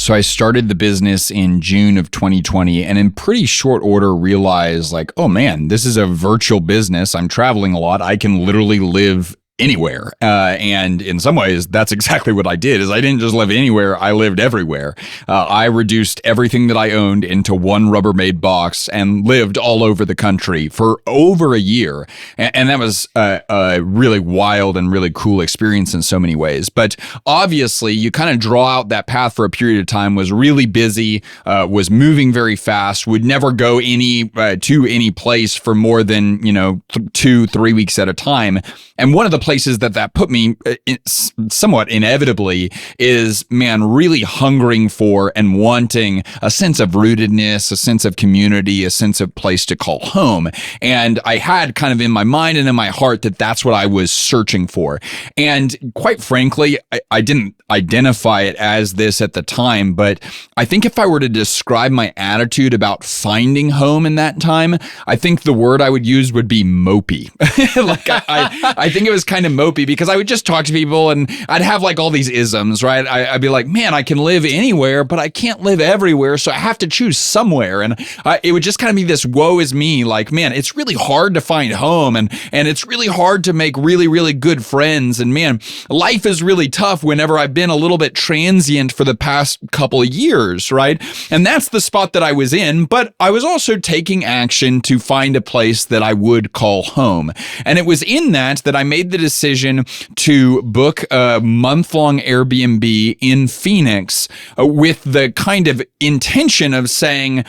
So I started the business in June of 2020 and in pretty short order realized like, oh man, this is a virtual business. I'm traveling a lot. I can literally live anywhere. And in some ways, that's exactly what I did is I didn't just live anywhere. I lived everywhere. I reduced everything that I owned into one Rubbermaid box and lived all over the country for over a year. And that was a really wild and really cool experience in so many ways. But obviously, you kind of draw out that path for a period of time, was really busy, was moving very fast, would never go to any place for more than, 2-3 weeks at a time. And one of the places that put me somewhat inevitably is, man, really hungering for and wanting a sense of rootedness, a sense of community, a sense of place to call home. And I had kind of in my mind and in my heart that that's what I was searching for. And quite frankly, I didn't identify it as this at the time, but I think if I were to describe my attitude about finding home in that time, I think the word I would use would be mopey. Like I think it was kind of mopey because I would just talk to people and I'd have like all these isms, right? I'd be like, man, I can live anywhere, but I can't live everywhere. So I have to choose somewhere. And it would just kind of be this woe is me, like, man, it's really hard to find home and it's really hard to make really, really good friends. And man, life is really tough whenever I've been a little bit transient for the past couple of years, right? And that's the spot that I was in, but I was also taking action to find a place that I would call home. And it was in that I made the decision to book a month-long Airbnb in Phoenix with the kind of intention of saying,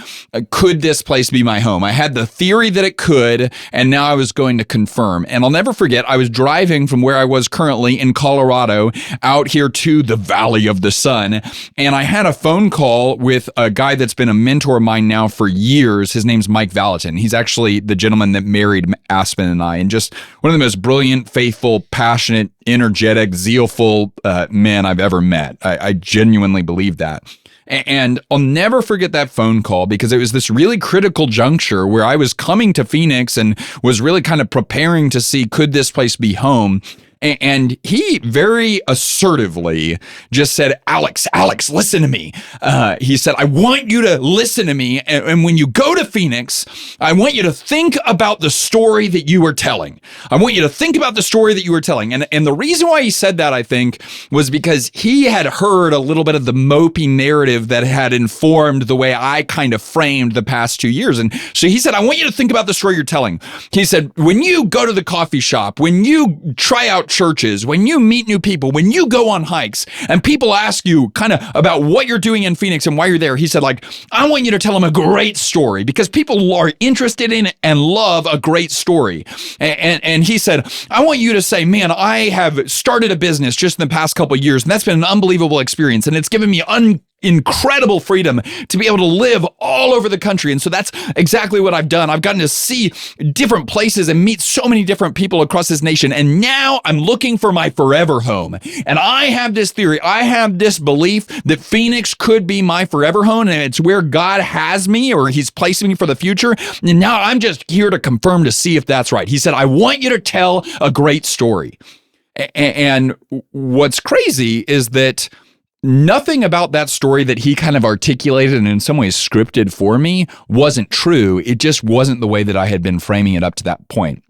could this place be my home? I had the theory that it could, and now I was going to confirm. And I'll never forget, I was driving from where I was currently in Colorado out here to the Valley of the Sun, and I had a phone call with a guy that's been a mentor of mine now for years. His name's Mike Valentin. He's actually the gentleman that married Aspen and I, and just one of the most brilliant, faithful, passionate, energetic, zealful men I've ever met. I genuinely believe that. And I'll never forget that phone call because it was this really critical juncture where I was coming to Phoenix and was really kind of preparing to see, could this place be home? And he very assertively just said, Alex, listen to me. He said, I want you to listen to me. And when you go to Phoenix, I want you to think about the story that you were telling. I want you to think about the story that you were telling. And the reason why he said that, I think, was because he had heard a little bit of the mopey narrative that had informed the way I kind of framed the past 2 years. And so he said, I want you to think about the story you're telling. He said, when you go to the coffee shop, when you try out churches, when you meet new people, when you go on hikes and people ask you kind of about what you're doing in Phoenix and why you're there, he said, like, I want you to tell them a great story because people are interested in and love a great story. And he said, I want you to say, man, I have started a business just in the past couple of years and that's been an unbelievable experience and it's given me incredible freedom to be able to live all over the country. And so that's exactly what I've done. I've gotten to see different places and meet so many different people across this nation. And now I'm looking for my forever home. And I have this theory. I have this belief that Phoenix could be my forever home and it's where God has me or he's placing me for the future. And now I'm just here to confirm to see if that's right. He said, I want you to tell a great story. And what's crazy is that nothing about that story that he kind of articulated and in some ways scripted for me wasn't true. It just wasn't the way that I had been framing it up to that point.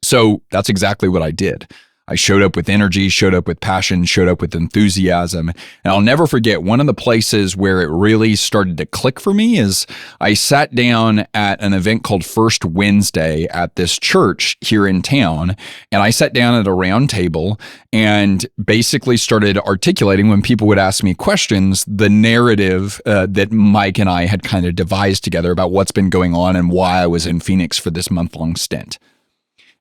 So that's exactly what I did. I showed up with energy, showed up with passion, showed up with enthusiasm. And I'll never forget one of the places where it really started to click for me is I sat down at an event called First Wednesday at this church here in town. And I sat down at a round table and basically started articulating when people would ask me questions, the narrative that Mike and I had kind of devised together about what's been going on and why I was in Phoenix for this month-long stint.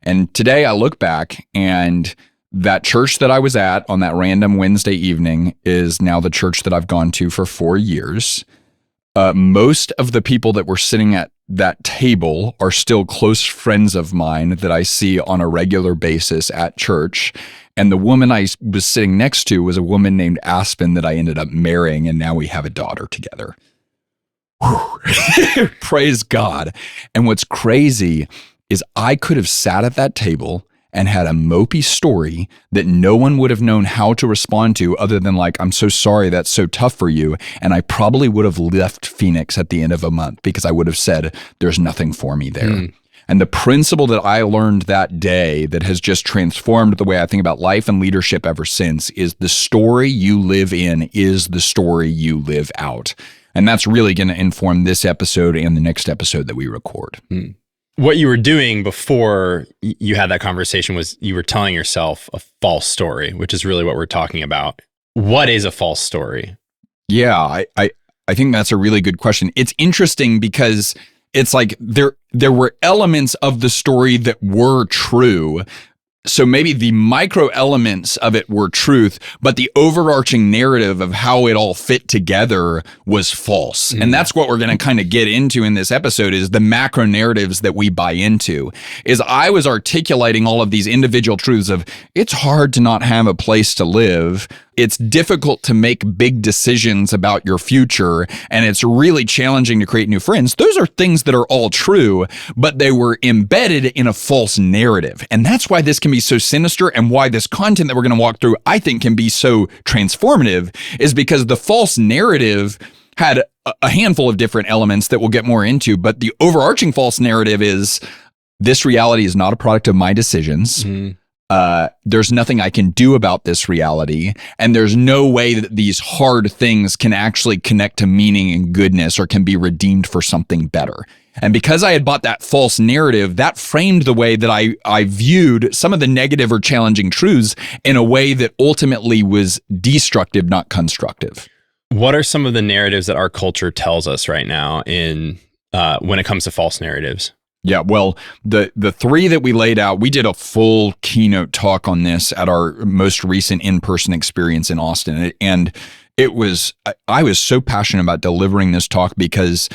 And today I look back and that church that I was at on that random Wednesday evening is now the church that I've gone to for 4 years. Most of the people that were sitting at that table are still close friends of mine that I see on a regular basis at church. And the woman I was sitting next to was a woman named Aspen that I ended up marrying, and now we have a daughter together. Praise God. And what's crazy is I could have sat at that table and had a mopey story that no one would have known how to respond to other than like, I'm so sorry, that's so tough for you. And I probably would have left Phoenix at the end of a month because I would have said, there's nothing for me there. And the principle that I learned that day that has just transformed the way I think about life and leadership ever since is the story you live in is the story you live out. And that's really going to inform this episode and the next episode that we record. What you were doing before you had that conversation was you were telling yourself a false story, which is really what we're talking about. What is a false story? Yeah, I think that's a really good question. It's interesting because it's like there were elements of the story that were true. So maybe the micro elements of it were truth, but the overarching narrative of how it all fit together was false. And that's what we're going to kind of get into in this episode is the macro narratives that we buy into. Is I was articulating all of these individual truths of it's hard to not have a place to live. It's difficult to make big decisions about your future, and it's really challenging to create new friends. Those are things that are all true, but they were embedded in a false narrative. And that's why this can be so sinister and why this content that we're going to walk through, I think, can be so transformative is because the false narrative had a handful of different elements that we'll get more into, but the overarching false narrative is this reality is not a product of my decisions. There's nothing I can do about this reality, and there's no way that these hard things can actually connect to meaning and goodness or can be redeemed for something better. And because I had bought that false narrative, that framed the way that I viewed some of the negative or challenging truths in a way that ultimately was destructive, not constructive. What are some of the narratives that our culture tells us right now in when it comes to false narratives? Yeah, well, the three that we laid out, we did a full keynote talk on this at our most recent in-person experience in Austin. And I was so passionate about delivering this talk because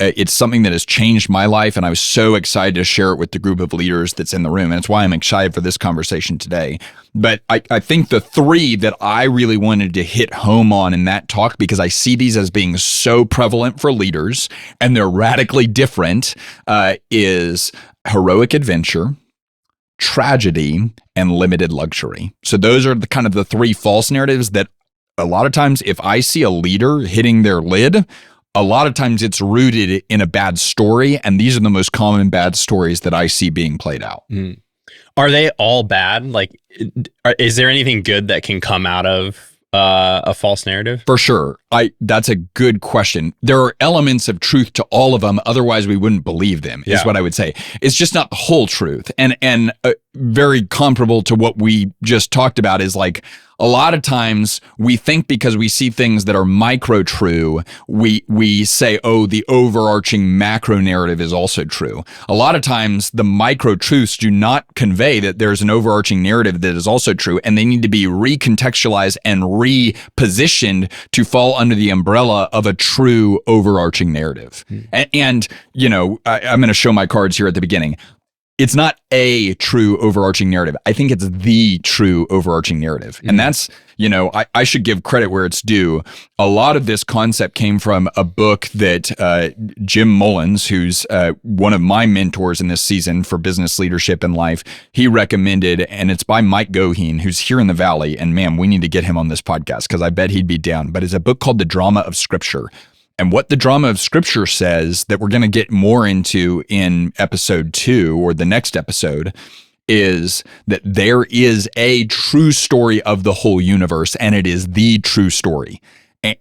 it's something that has changed my life. And I was so excited to share it with the group of leaders that's in the room. And it's why I'm excited for this conversation today. But I think the three that I really wanted to hit home on in that talk, because I see these as being so prevalent for leaders and they're radically different, is heroic adventure, tragedy, and limited luxury. So those are the kind of the three false narratives that a lot of times if I see a leader hitting their lid, a lot of times it's rooted in a bad story. And these are the most common bad stories that I see being played out. Are they all bad? Like, is there anything good that can come out of a false narrative? For sure. That's a good question. There are elements of truth to all of them. Otherwise, we wouldn't believe them, is what I would say. It's just not the whole truth. And very comparable to what we just talked about is like, a lot of times we think because we see things that are micro true, we say, oh, the overarching macro narrative is also true. A lot of times the micro truths do not convey that there's an overarching narrative that is also true, and they need to be recontextualized and repositioned to fall under the umbrella of a true overarching narrative. And you know, I'm going to show my cards here at the beginning. It's not a true overarching narrative. I think it's the true overarching narrative. And that's, you know, I should give credit where it's due. A lot of this concept came from a book that Jim Mullins, who's one of my mentors in this season for business leadership and life, he recommended, and it's by Mike Goheen, who's here in the Valley. And man, we need to get him on this podcast because I bet he'd be down. But it's a book called The Drama of Scripture. And what the drama of scripture says that we're going to get more into in episode 2 or the next episode is that there is a true story of the whole universe, and it is the true story.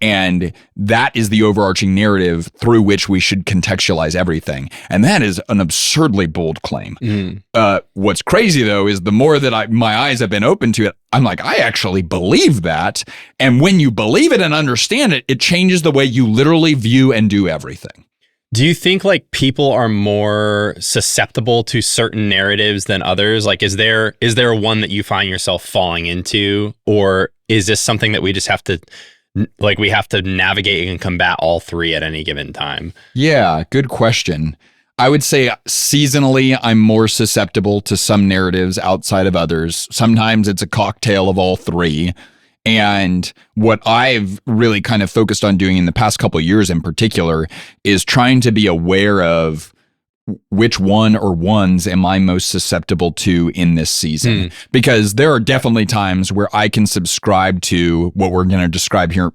And that is the overarching narrative through which we should contextualize everything. And that is an absurdly bold claim. What's crazy, though, is the more that my eyes have been open to it, I'm like, I actually believe that. And when you believe it and understand it, it changes the way you literally view and do everything. Do you think like people are more susceptible to certain narratives than others? Like, is there one that you find yourself falling into, or is this something that we just have to we have to navigate and combat all three at any given time? Yeah, good question. I would say seasonally, I'm more susceptible to some narratives outside of others. Sometimes it's a cocktail of all three. And what I've really kind of focused on doing in the past couple of years in particular is trying to be aware of which one or ones am I most susceptible to in this season? Because there are definitely times where I can subscribe to what we're going to describe here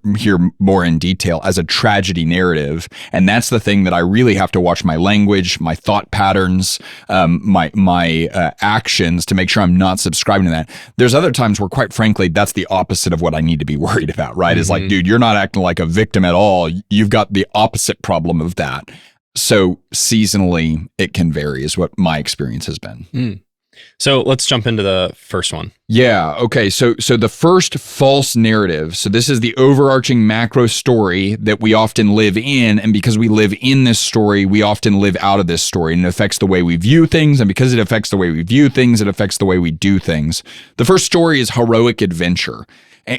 more in detail as a tragedy narrative. And that's the thing that I really have to watch my language, my thought patterns, my actions to make sure I'm not subscribing to that. There's other times where, quite frankly, that's the opposite of what I need to be worried about, right? It's like, dude, you're not acting like a victim at all. You've got the opposite problem of that. So seasonally, it can vary is what my experience has been. So let's jump into the first one. Yeah. Okay. So the first false narrative. So this is the overarching macro story that we often live in. And because we live in this story, we often live out of this story, and it affects the way we view things. And because it affects the way we view things, it affects the way we do things. The first story is heroic adventure.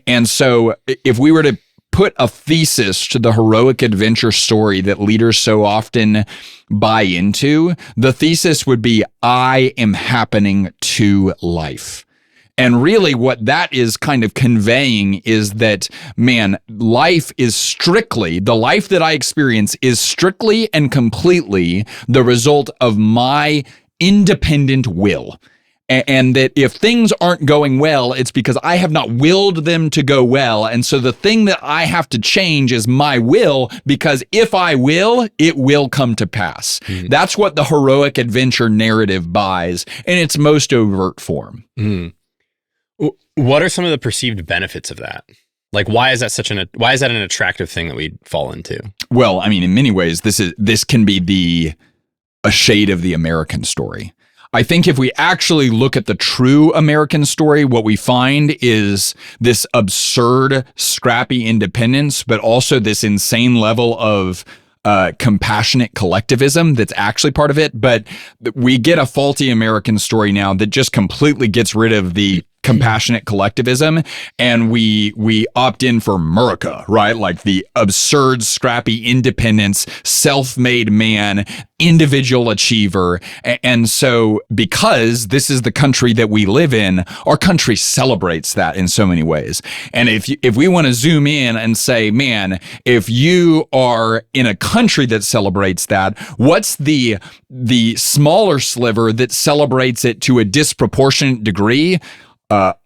And so if we were to put a thesis to the heroic adventure story that leaders so often buy into, the thesis would be, I am happening to life. And really what that is kind of conveying is that, man, life is strictly, the life that I experience is strictly and completely the result of my independent will. And that if things aren't going well, it's because I have not willed them to go well. And so the thing that I have to change is my will, because if I will, it will come to pass. That's what the heroic adventure narrative buys in its most overt form. What are some of the perceived benefits of that? Like, why is that why is that an attractive thing that we fall into? Well, I mean, in many ways, this can be a shade of the American story. I think if we actually look at the true American story, what we find is this absurd, scrappy independence, but also this insane level of compassionate collectivism that's actually part of it. But we get a faulty American story now that just completely gets rid of the compassionate collectivism, and we opt in for America, right? Like the absurd, scrappy independence, self-made man, individual achiever. And so because this is the country that we live in, our country celebrates that in so many ways. And if we want to zoom in and say, man, if you are in a country that celebrates that, what's the smaller sliver that celebrates it to a disproportionate degree?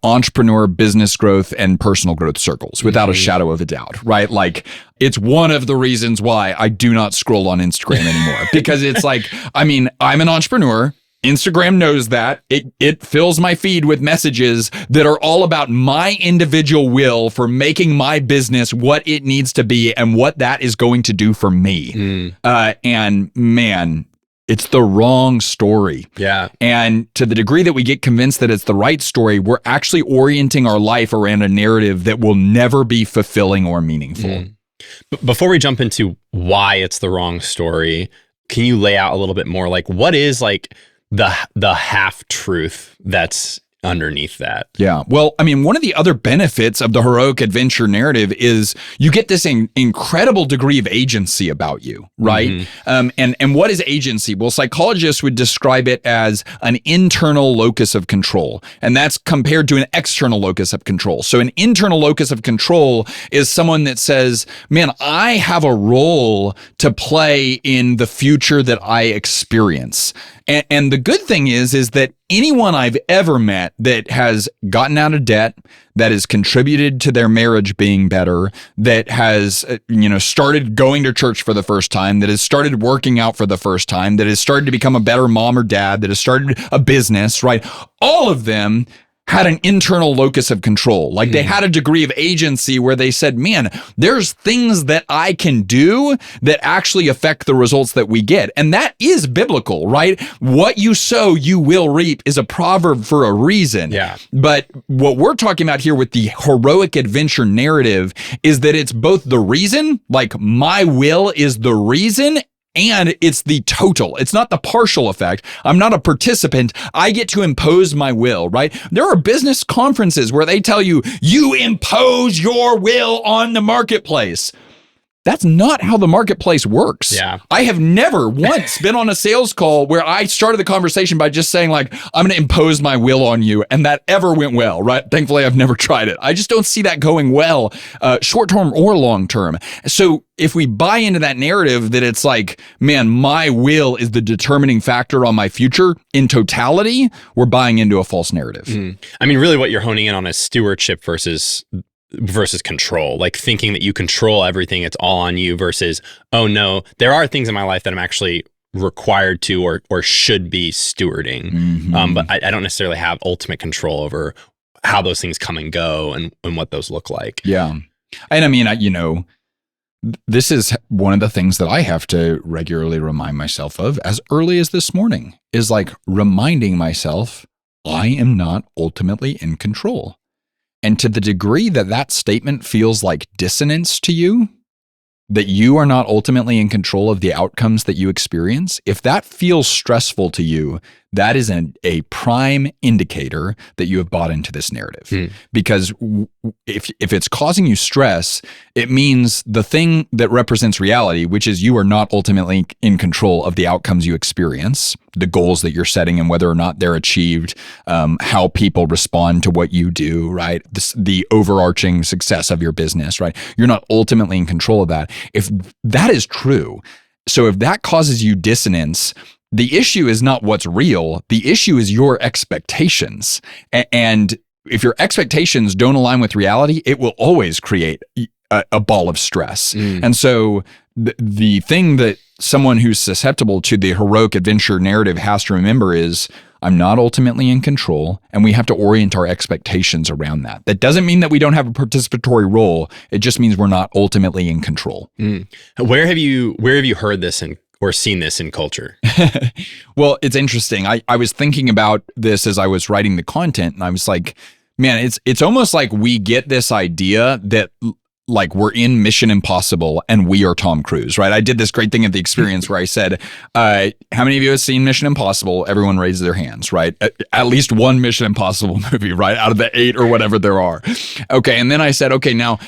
Entrepreneur, business growth, and personal growth circles, without a shadow of a doubt, right? Like, it's one of the reasons why I do not scroll on Instagram anymore, because it's like, I mean, I'm an entrepreneur. Instagram knows that. It fills my feed with messages that are all about my individual will for making my business what it needs to be and what that is going to do for me. And man, it's the wrong story. Yeah. And to the degree that we get convinced that it's the right story, we're actually orienting our life around a narrative that will never be fulfilling or meaningful. Before we jump into why it's the wrong story, can you lay out a little bit more, like, what is like the half truth that's underneath that? Yeah. Well, I mean, one of the other benefits of the heroic adventure narrative is you get this incredible degree of agency about you, right? And what is agency? Well, psychologists would describe it as an internal locus of control, and that's compared to an external locus of control. So an internal locus of control is someone that says, man, I have a role to play in the future that I experience. And the good thing is that anyone I've ever met that has gotten out of debt, that has contributed to their marriage being better, that has, started going to church for the first time, that has started working out for the first time, that has started to become a better mom or dad, that has started a business, right? All of them had an internal locus of control. Like they had a degree of agency where they said, man, there's things that I can do that actually affect the results that we get. And that is biblical, right? What you sow, you will reap is a proverb for a reason. Yeah. But what we're talking about here with the heroic adventure narrative is that it's both the reason, like my will is the reason, and it's the total. It's not the partial effect. I'm not a participant. I get to impose my will, right? There are business conferences where they tell you, you impose your will on the marketplace. That's not how the marketplace works. Yeah. I have never once been on a sales call where I started the conversation by just saying like, I'm going to impose my will on you. And that ever went well, right? Thankfully, I've never tried it. I just don't see that going well, short-term or long-term. So if we buy into that narrative that it's like, man, my will is the determining factor on my future in totality, we're buying into a false narrative. I mean, really what you're honing in on is stewardship versus control, like thinking that you control everything, it's all on you, versus, oh no, there are things in my life that I'm actually required to or should be stewarding. But I don't necessarily have ultimate control over how those things come and go and what those look like. Yeah. And I mean, this is one of the things that I have to regularly remind myself of as early as this morning, is like reminding myself I am not ultimately in control. And to the degree that that statement feels like dissonance to you, that you are not ultimately in control of the outcomes that you experience, if that feels stressful to you, that is a prime indicator that you have bought into this narrative. Because if it's causing you stress, it means the thing that represents reality, which is you are not ultimately in control of the outcomes you experience, the goals that you're setting and whether or not they're achieved, how people respond to what you do, right? The overarching success of your business, right? You're not ultimately in control of that. If that is true, so if that causes you dissonance, the issue is not what's real. The issue is your expectations. And if your expectations don't align with reality, it will always create a ball of stress. And so the thing that someone who's susceptible to the heroic adventure narrative has to remember is, I'm not ultimately in control, and we have to orient our expectations around that. That doesn't mean that we don't have a participatory role. It just means we're not ultimately in control. Where have you heard this or seen this in culture? Well, it's interesting. I was thinking about this as I was writing the content, and I was like, man, it's almost like we get this idea that like we're in Mission Impossible and we are Tom Cruise, right? I did this great thing at the experience where I said, how many of you have seen Mission Impossible? Everyone raised their hands, right? At least one Mission Impossible movie, right? Out of the 8 or whatever there are. Okay. And then I said, okay, now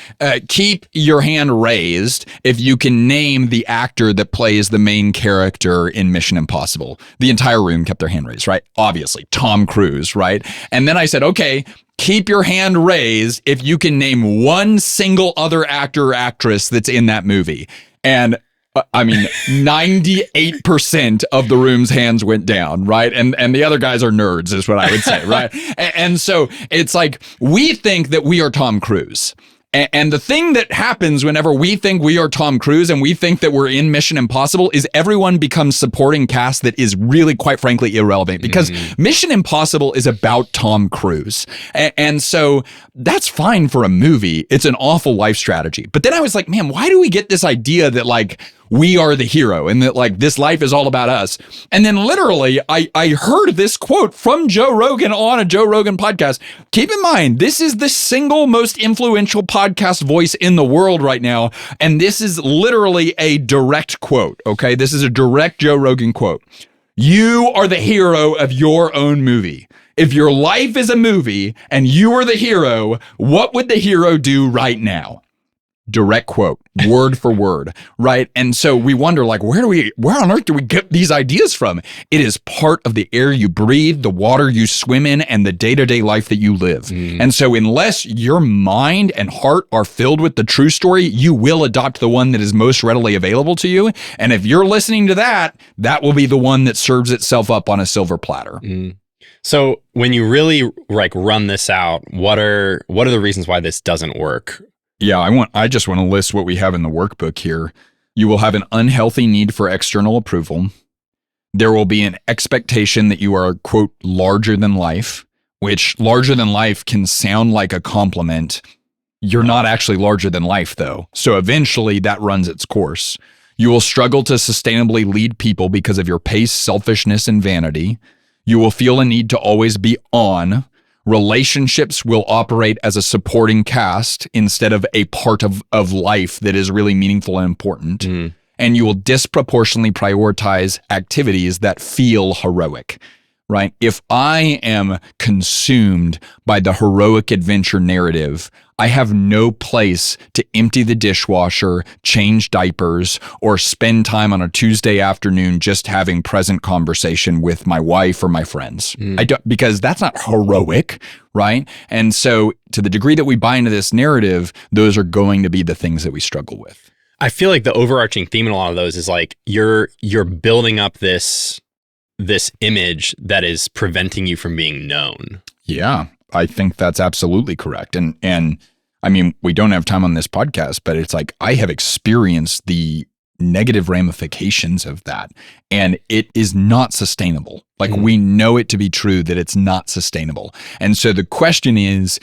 keep your hand raised if you can name the actor that plays the main character in Mission Impossible. The entire room kept their hand raised, right? Obviously, Tom Cruise, right? And then I said, okay, keep your hand raised if you can name one single other actor or actress that's in that movie. And I mean, 98% of the room's hands went down, right? And the other guys are nerds, is what I would say, right? And so it's like, we think that we are Tom Cruise. And the thing that happens whenever we think we are Tom Cruise and we think that we're in Mission Impossible is everyone becomes supporting cast that is really, quite frankly, irrelevant, because Mission Impossible is about Tom Cruise. And so that's fine for a movie. It's an awful life strategy. But then I was like, man, why do we get this idea that like we are the hero and that like this life is all about us? And then literally I heard this quote from Joe Rogan on a Joe Rogan podcast. Keep in mind, this is the single most influential podcast voice in the world right now. And this is literally a direct quote. Okay. This is a direct Joe Rogan quote. You are the hero of your own movie. If your life is a movie and you are the hero, what would the hero do right now? Direct quote, word for word, right? And so we wonder, like, where on earth do we get these ideas from? It is part of the air you breathe, the water you swim in, and the day-to-day life that you live. And so unless your mind and heart are filled with the true story, you will adopt the one that is most readily available to you. And if you're listening to that, that will be the one that serves itself up on a silver platter. So when you really like run this out, what are the reasons why this doesn't work? Yeah, I just want to list what we have in the workbook here. You will have an unhealthy need for external approval. There will be an expectation that you are, quote, larger than life, which larger than life can sound like a compliment. You're not actually larger than life, though. So eventually that runs its course. You will struggle to sustainably lead people because of your pace, selfishness, and vanity. You will feel a need to always be on. Relationships will operate as a supporting cast instead of a part of life that is really meaningful and important. And you will disproportionately prioritize activities that feel heroic, right? If I am consumed by the heroic adventure narrative, I have no place to empty the dishwasher, change diapers, or spend time on a Tuesday afternoon just having present conversation with my wife or my friends. I don't, because that's not heroic, right? And so to the degree that we buy into this narrative, those are going to be the things that we struggle with. I feel like the overarching theme in a lot of those is like you're building up this image that is preventing you from being known. Yeah, I think that's absolutely correct. And I mean, we don't have time on this podcast, but it's like I have experienced the negative ramifications of that, and it is not sustainable. Like we know it to be true that it's not sustainable. And so the question is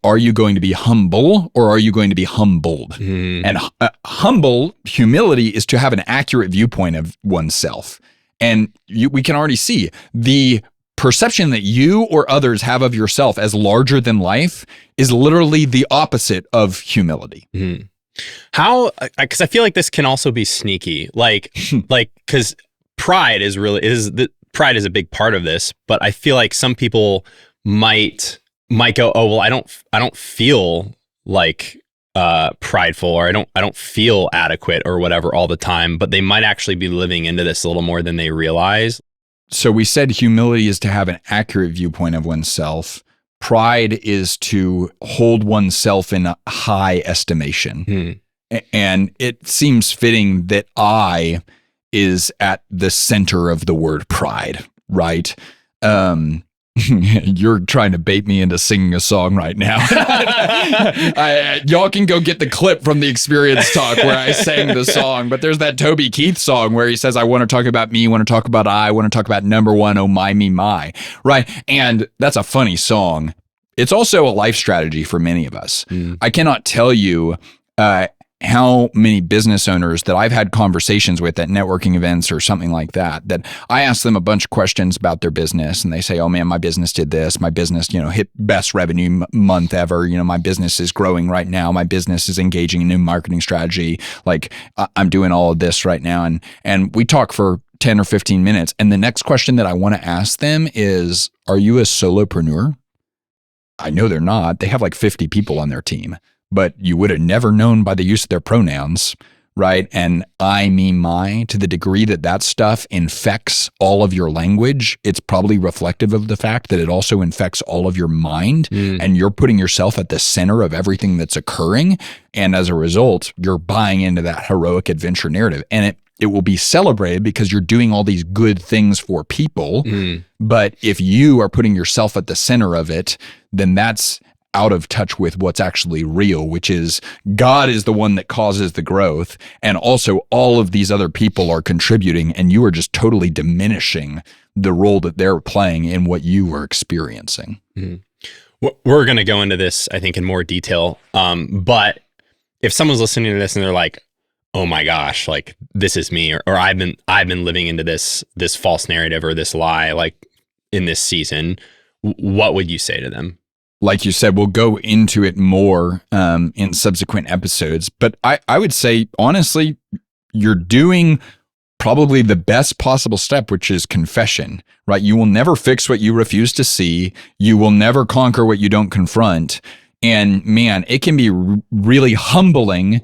are you going to be humble or are you going to be humbled? And humble humility is to have an accurate viewpoint of oneself. And we can already see the perception that you or others have of yourself as larger than life is literally the opposite of humility. How, because I feel like this can also be sneaky, like because pride is a big part of this, but I feel like some people might go, oh well, I don't feel like prideful, or I don't feel adequate or whatever all the time, but they might actually be living into this a little more than they realize. So we said humility is to have an accurate viewpoint of oneself. Pride is to hold oneself in a high estimation. And it seems fitting that I is at the center of the word pride, right? You're trying to bait me into singing a song right now. Y'all can go get the clip from the Experience Talk where I sang the song, but there's that Toby Keith song where he says, I want to talk about me, want to talk about I want to talk about number one, oh my, me, my, right? And that's a funny song. It's also a life strategy for many of us. I cannot tell you how many business owners that I've had conversations with at networking events or something like that I ask them a bunch of questions about their business and they say, oh man, my business did this. My business, hit best revenue month ever. My business is growing right now. My business is engaging in new marketing strategy. Like I'm doing all of this right now. And we talk for 10 or 15 minutes. And the next question that I want to ask them is, are you a solopreneur? I know they're not. They have like 50 people on their team. But you would have never known by the use of their pronouns, right? And I, me, my, to the degree that stuff infects all of your language, it's probably reflective of the fact that it also infects all of your mind, and you're putting yourself at the center of everything that's occurring. And as a result, you're buying into that heroic adventure narrative. And it will be celebrated because you're doing all these good things for people. But if you are putting yourself at the center of it, then that's out of touch with what's actually real, which is God is the one that causes the growth. And also all of these other people are contributing, and you are just totally diminishing the role that they're playing in what you are experiencing. We're going to go into this, I think, in more detail. But if someone's listening to this and they're like, oh my gosh, like this is me, or I've been living into this false narrative or this lie, like in this season, what would you say to them? Like you said, we'll go into it more in subsequent episodes. But I would say, honestly, you're doing probably the best possible step, which is confession, right? You will never fix what you refuse to see. You will never conquer what you don't confront. And man, it can be really humbling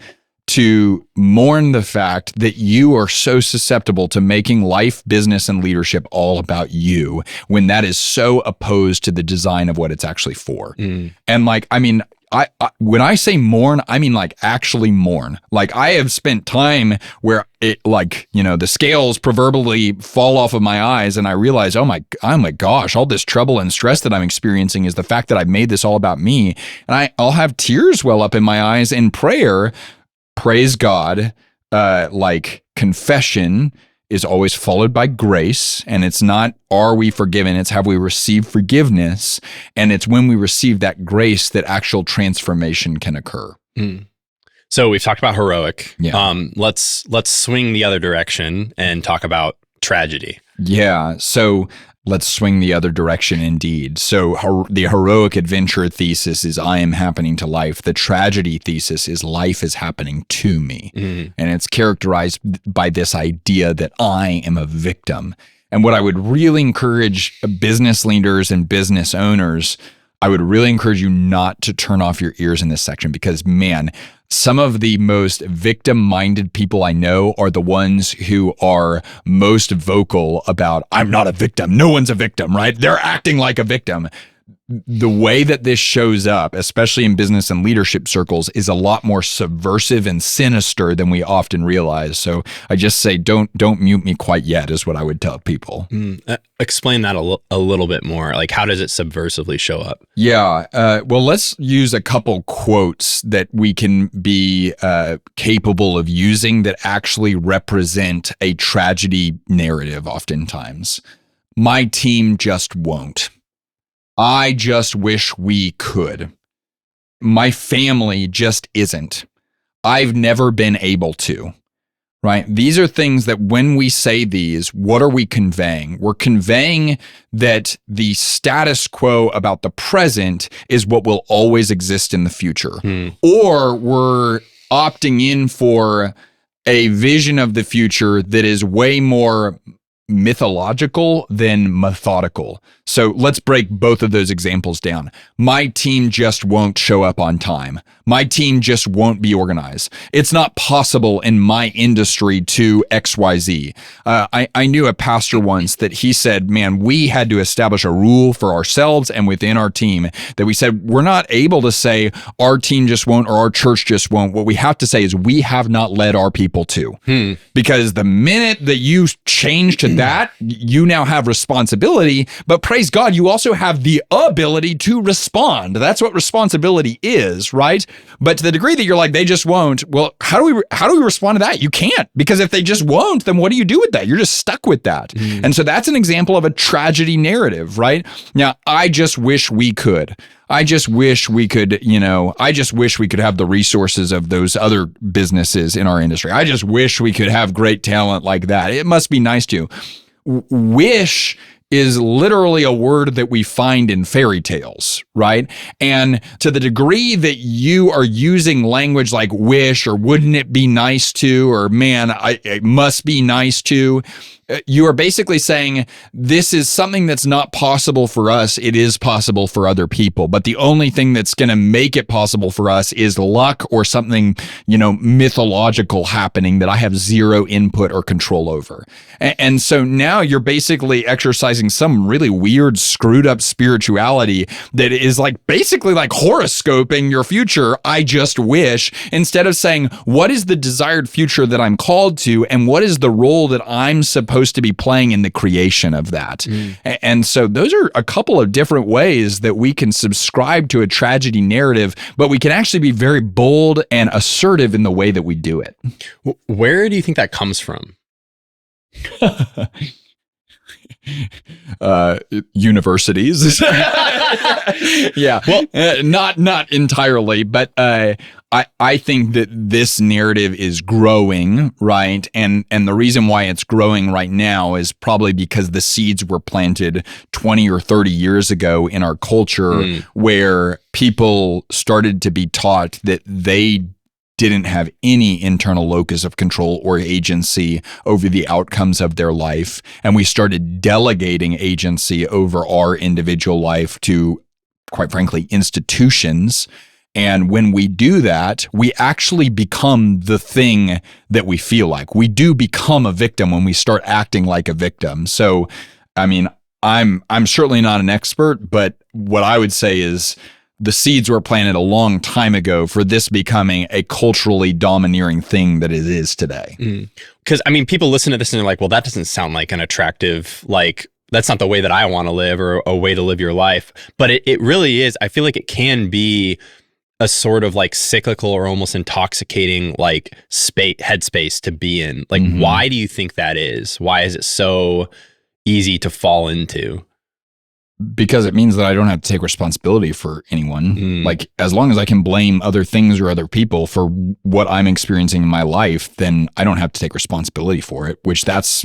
to mourn the fact that you are so susceptible to making life, business, and leadership all about you when that is so opposed to the design of what it's actually for. And like, I mean, I when I say mourn, I mean like actually mourn. Like I have spent time where it like, the scales proverbially fall off of my eyes and I realize, oh my gosh, all this trouble and stress that I'm experiencing is the fact that I've made this all about me. And I'll have tears well up in my eyes in prayer. Praise God, like confession is always followed by grace, and it's not are we forgiven, it's have we received forgiveness, and it's when we receive that grace that actual transformation can occur. So we've talked about heroic. Yeah. Let's swing the other direction and talk about tragedy. Yeah. So let's swing the other direction indeed. So the heroic adventure thesis is I am happening to life. The tragedy thesis is life is happening to me. And it's characterized by this idea that I am a victim. And what I would really encourage business leaders and business owners I would really encourage you not to turn off your ears in this section because, man, some of the most victim-minded people I know are the ones who are most vocal about, I'm not a victim. No one's a victim, right? They're acting like a victim. The way that this shows up, especially in business and leadership circles, is a lot more subversive and sinister than we often realize. So I just say, don't mute me quite yet, is what I would tell people. Explain that a little bit more. Like, how does it subversively show up? Yeah. Well, let's use a couple quotes that we can be capable of using that actually represent a tragedy narrative oftentimes. My team just won't. I just wish we could. My family just isn't. I've never been able to, right? These are things that when we say these, what are we conveying? We're conveying that the status quo about the present is what will always exist in the future. Or we're opting in for a vision of the future that is way more mythological than methodical. So let's break both of those examples down. My team just won't show up on time. My team just won't be organized. It's not possible in my industry to XYZ. I knew a pastor once that he said, man, we had to establish a rule for ourselves and within our team that we said, we're not able to say our team just won't or our church just won't. What we have to say is we have not led our people to. Because the minute that you change to that, you now have responsibility, but praise God, you also have the ability to respond. That's what responsibility is, right? But to the degree that you're like, they just won't, well, how do we respond to that? You can't, because if they just won't, then what do you do with that? You're just stuck with that. And so that's an example of a tragedy narrative, right? Now, I just wish we could. I just wish we could, I just wish we could have the resources of those other businesses in our industry. I just wish we could have great talent like that. It must be nice to. Wish is literally a word that we find in fairy tales, right? And to the degree that you are using language like wish or wouldn't it be nice to, or man, it must be nice to, you are basically saying this is something that's not possible for us. It is possible for other people. But the only thing that's going to make it possible for us is luck or something, mythological happening that I have zero input or control over. And so now you're basically exercising some really weird, screwed up spirituality that is basically like horoscoping your future. I just wish, instead of saying, what is the desired future that I'm called to? And what is the role that I'm supposed to be playing in the creation of that? And so those are a couple of different ways that we can subscribe to a tragedy narrative, but we can actually be very bold and assertive in the way that we do it. Where do you think that comes from? Universities. Yeah. Well, not entirely, but I think that this narrative is growing, right? And the reason why it's growing right now is probably because the seeds were planted 20 or 30 years ago in our culture where people started to be taught that they didn't have any internal locus of control or agency over the outcomes of their life. And we started delegating agency over our individual life to, quite frankly, institutions. And when we do that, we actually become the thing that we feel like. We do become a victim when we start acting like a victim. So, I mean, I'm certainly not an expert, but what I would say is the seeds were planted a long time ago for this becoming a culturally domineering thing that it is today. Because, people listen to this and they're like, well, that doesn't sound like an attractive, that's not the way that I want to live or a way to live your life. But it really is. I feel like it can be a sort of cyclical or almost intoxicating headspace to be in. Why do you think that is? Why is it so easy to fall into? Because it means that I don't have to take responsibility for anyone. As long as I can blame other things or other people for what I'm experiencing in my life, then I don't have to take responsibility for it, which that's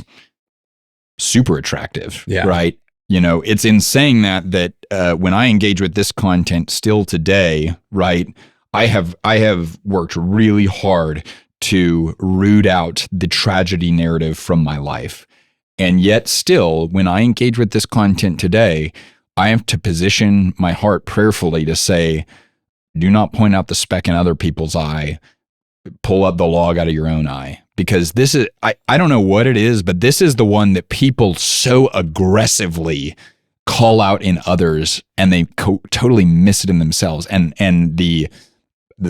super attractive, right? It's in saying that when I engage with this content still today, right, I have worked really hard to root out the tragedy narrative from my life. And yet still, when I engage with this content today, I have to position my heart prayerfully to say, do not point out the speck in other people's eye. Pull up the log out of your own eye. Because this is, I don't know what it is, but this is the one that people so aggressively call out in others, and they totally miss it in themselves. And the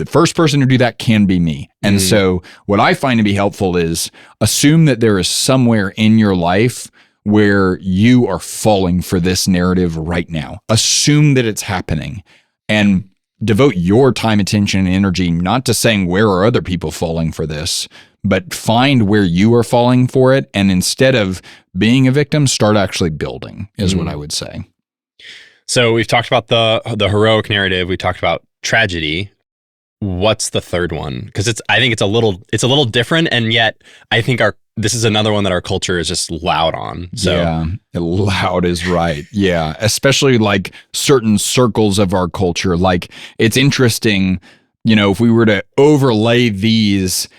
first person to do that can be me. And so what I find to be helpful is assume that there is somewhere in your life where you are falling for this narrative right now. Assume that it's happening, and devote your time, attention, and energy not to saying where are other people falling for this, but find where you are falling for it. And instead of being a victim, start actually building is what I would say. So we've talked about the heroic narrative. We talked about tragedy. What's the third one? Because I think it's a little different, and yet I think this is another one that our culture is just loud on. So yeah, loud is right. Yeah, especially like certain circles of our culture. Like it's interesting, if we were to overlay these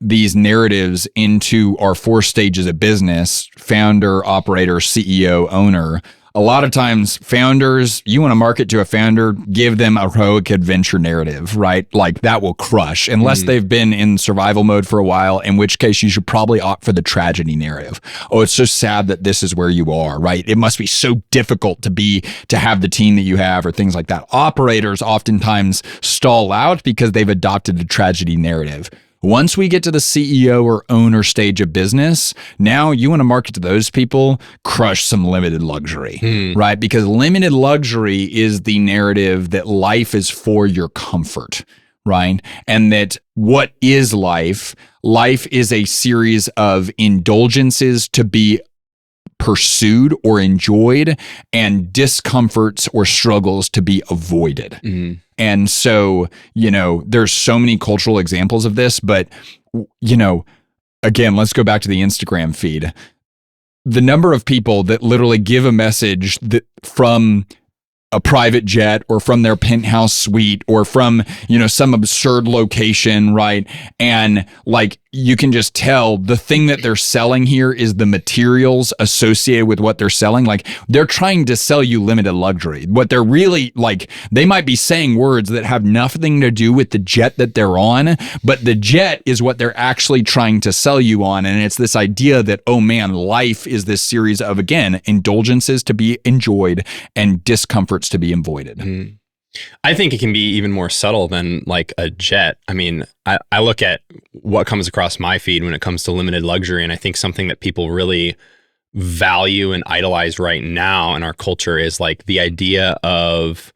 narratives into our 4 stages of business: founder, operator, CEO, owner. A lot of times founders, you want to market to a founder, give them a heroic adventure narrative, right? Like that will crush unless they've been in survival mode for a while, in which case you should probably opt for the tragedy narrative. Oh, it's so sad that this is where you are, right? It must be so difficult to have the team that you have, or things like that. Operators oftentimes stall out because they've adopted the tragedy narrative. Once we get to the CEO or owner stage of business, now you want to market to those people, crush some limited luxury, right? Because limited luxury is the narrative that life is for your comfort, right? And that what is life? Life is a series of indulgences to be pursued or enjoyed, and discomforts or struggles to be avoided. And so, there's so many cultural examples of this, but, again, let's go back to the Instagram feed. The number of people that literally give a message that from a private jet or from their penthouse suite or from, some absurd location, right? And like, you can just tell the thing that they're selling here is the materials associated with what they're selling. Like they're trying to sell you limited luxury. What they're really like, they might be saying words that have nothing to do with the jet that they're on, but the jet is what they're actually trying to sell you on. And it's this idea that, oh man, life is this series of, again, indulgences to be enjoyed and discomforts to be avoided. I think it can be even more subtle than like a jet. I mean, I look at what comes across my feed when it comes to limited luxury, and I think something that people really value and idolize right now in our culture is like the idea of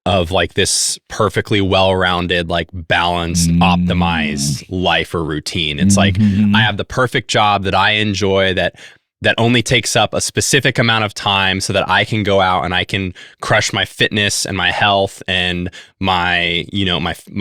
like this perfectly well-rounded, like balanced, optimized life or routine. It's like I have the perfect job that I enjoy that only takes up a specific amount of time so that I can go out and I can crush my fitness and my health and my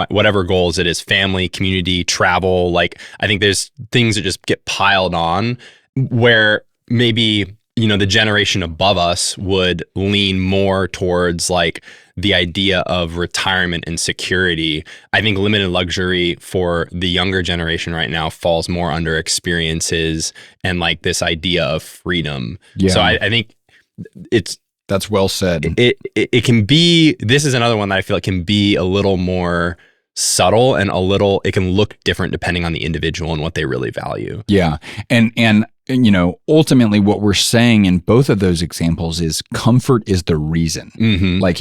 whatever goals it is, family, community, travel. Like, I think there's things that just get piled on where maybe, the generation above us would lean more towards like the idea of retirement and security. I think limited luxury for the younger generation right now falls more under experiences and like this idea of freedom. Yeah. So I think that's well said. It can be, this is another one that I feel like can be a little more subtle and it can look different depending on the individual and what they really value. Yeah. And ultimately what we're saying in both of those examples is comfort is the reason. Like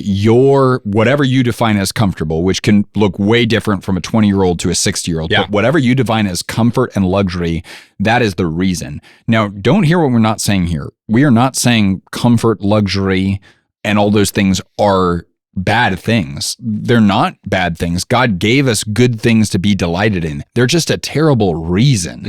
whatever you define as comfortable, which can look way different from a 20-year-old to a 60-year-old, but whatever you define as comfort and luxury, that is the reason. Now, don't hear what we're not saying here. We are not saying comfort, luxury, and all those things are bad things. They're not bad things. God gave us good things to be delighted in. They're just a terrible reason.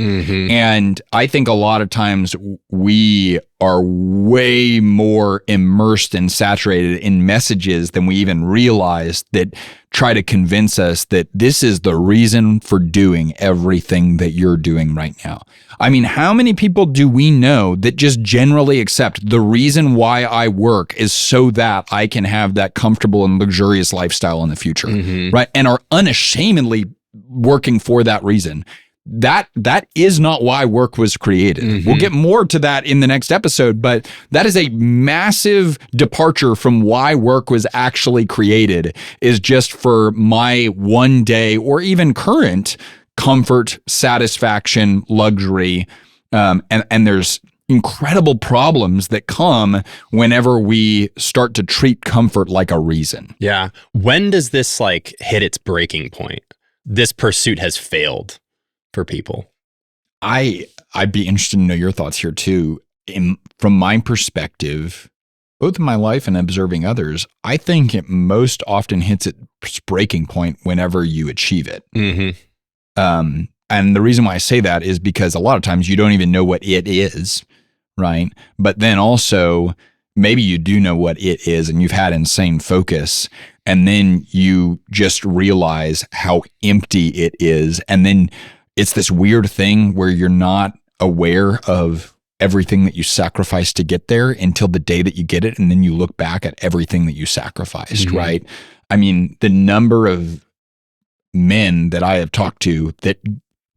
And I think a lot of times we are way more immersed and saturated in messages than we even realize that try to convince us that this is the reason for doing everything that you're doing right now. I mean, how many people do we know that just generally accept the reason why I work is so that I can have that comfortable and luxurious lifestyle in the future, right? And are unashamedly working for that reason. that is not why work was created. Mm-hmm. We'll get more to that in the next episode, but that is a massive departure from why work was actually created, is just for my one day or even current comfort, satisfaction, luxury. And there's incredible problems that come whenever we start to treat comfort like a reason. Yeah. When does this like hit its breaking point? This pursuit has failed for people. I'd be interested to know your thoughts here too. From my perspective, both in my life and observing others, I think it most often hits its breaking point whenever you achieve it. Mm-hmm. And the reason why I say that is because a lot of times you don't even know what it is, right? But then also maybe you do know what it is and you've had insane focus, and then you just realize how empty it is. And then it's this weird thing where you're not aware of everything that you sacrificed to get there until the day that you get it. And then you look back at everything that you sacrificed, Mm-hmm. right? I mean, the number of men that I have talked to that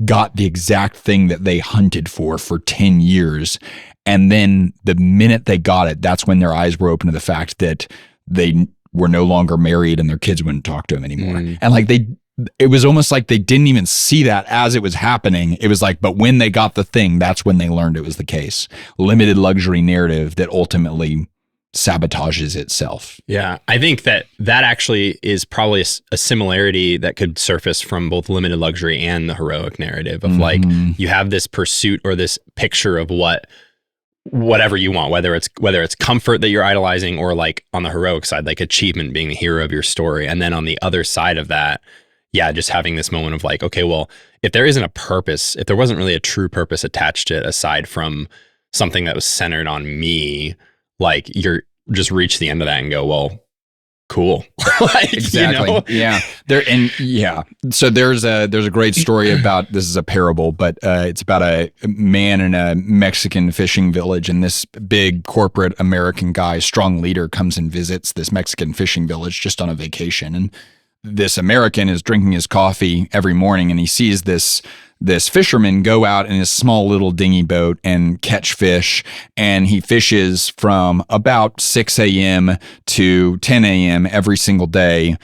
got the exact thing that they hunted for 10 years. And then the minute they got it, that's when their eyes were open to the fact that they were no longer married and their kids wouldn't talk to them anymore. Mm. And it was almost like they didn't even see that as it was happening. It was like, but when they got the thing, that's when they learned it was the case. Limited luxury narrative that ultimately sabotages itself. Yeah, I think that actually is probably a similarity that could surface from both limited luxury and the heroic narrative of like, you have this pursuit or this picture of whatever you want, whether it's comfort that you're idolizing, or like on the heroic side, like achievement being the hero of your story. And then on the other side of that, yeah, just having this moment of like, okay, well, if there isn't a purpose, if there wasn't really a true purpose attached to it, aside from something that was centered on me, like you're just reach the end of that and go, well, cool. Like, exactly. You know? Yeah. So there's a great story about, this is a parable, but it's about a man in a Mexican fishing village, and this big corporate American guy, strong leader, comes and visits this Mexican fishing village just on a vacation. And this American is drinking his coffee every morning, and he sees this fisherman go out in his small little dinghy boat and catch fish. And he fishes from about 6 a.m. to 10 a.m. every single day,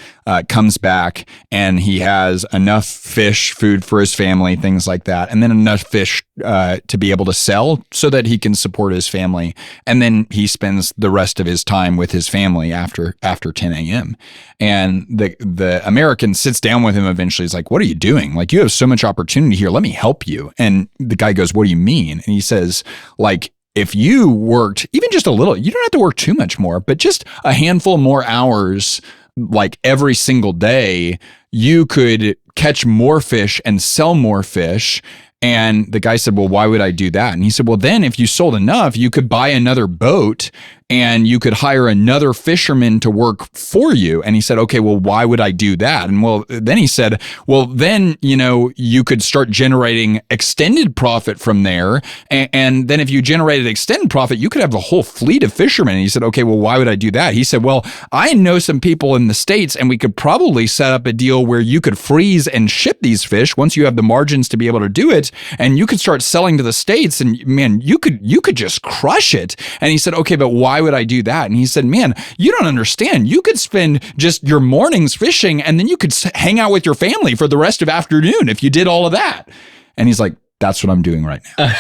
comes back, and he has enough fish, food for his family, things like that. And then enough fish to be able to sell so that he can support his family. And then he spends the rest of his time with his family after 10 a.m. And the American sits down with him eventually. He's like, what are you doing? Like, you have so much opportunity here. Let me help you. And the guy goes, what do you mean? And he says, like, if you worked even just a little, you don't have to work too much more, but just a handful more hours, like every single day, you could catch more fish and sell more fish. And the guy said, well, why would I do that? And he said, well, then if you sold enough, you could buy another boat and you could hire another fisherman to work for you. And he said, okay, well, why would I do that? And well, then he said, well, then, you could start generating extended profit from there. And then if you generated extended profit, you could have a whole fleet of fishermen. And he said, okay, well, why would I do that? He said, well, I know some people in the States, and we could probably set up a deal where you could freeze and ship these fish once you have the margins to be able to do it. And you could start selling to the States, and man, you could just crush it. And he said, okay, but why would I do that? And he said, man, you don't understand. You could spend just your mornings fishing, and then you could hang out with your family for the rest of afternoon if you did all of that. And he's like, that's what I'm doing right now.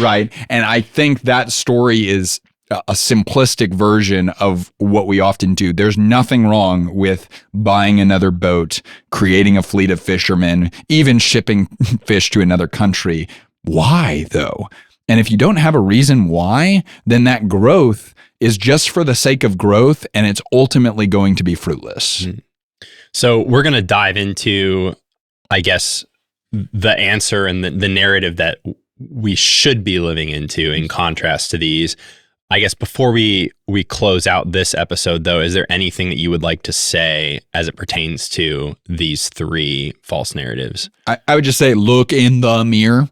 Right. And I think that story is a simplistic version of what we often do. There's nothing wrong with buying another boat, creating a fleet of fishermen, even shipping fish to another country. Why, though? And if you don't have a reason why, then that growth is just for the sake of growth, and it's ultimately going to be fruitless. So we're going to dive into, I guess, the answer and the narrative that we should be living into in contrast to these. I guess before we close out this episode, though, is there anything that you would like to say as it pertains to these three false narratives? I would just say, look in the mirror,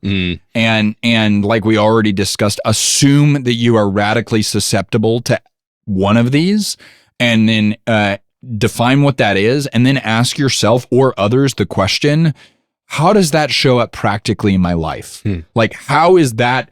and like we already discussed, assume that you are radically susceptible to one of these, and then define what that is, and then ask yourself or others the question, how does that show up practically in my life? Like, how is that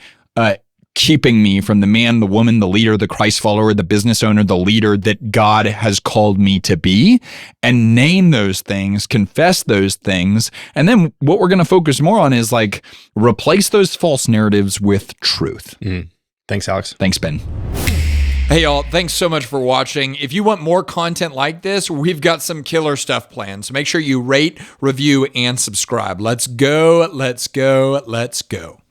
keeping me from the man, the woman, the leader, the Christ follower, the business owner, the leader that God has called me to be? And name those things, confess those things. And then what we're going to focus more on is like replace those false narratives with truth. Thanks, Alex. Thanks, Ben. Hey, y'all, thanks so much for watching. If you want more content like this, we've got some killer stuff planned. So make sure you rate, review, and subscribe. Let's go, let's go, let's go.